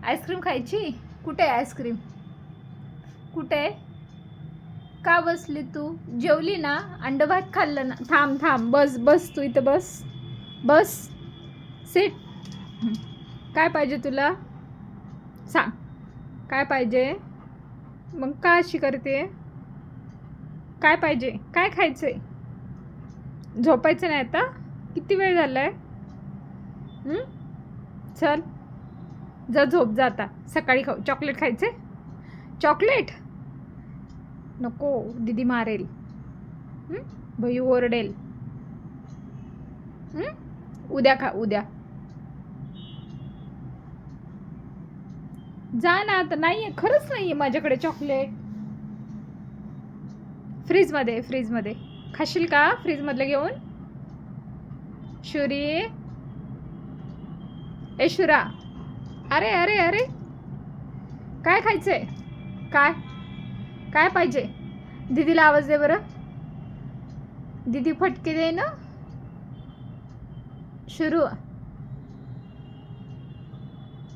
Ice cream खायची? कुठे आहे आईस्क्रीम? कुठे? का बसली तू? जेवली ना? अंड भात खाल्लं ना? थांब थांब, बस बस, तू इथं बस, बस, सिट. काय पाहिजे तुला? सांग, काय पाहिजे? मग का अशी करते? काय पाहिजे? काय खायचंय? झोपायचं नाही आता? किती वेळ झालाय? चल, जा झोप, जा आता. सकाळी खाऊ. चॉकलेट खायचे? चॉकलेट नको, दीदी मारेल. भैयू ओरडेल. उद्या खा, उद्या. जा ना आता. नाहीये, खरंच नाहीये माझ्याकडे चॉकलेट. फ्रीजमध्ये, फ्रीजमध्ये. खाशील का फ्रीजमधलं घेऊन? शुरी, ए शुरा, अरे अरे अरे, काय खायचंय? काय काय पाहिजे? दीदीला आवाज दे बरं. दीदी फटके दे ना. शुरू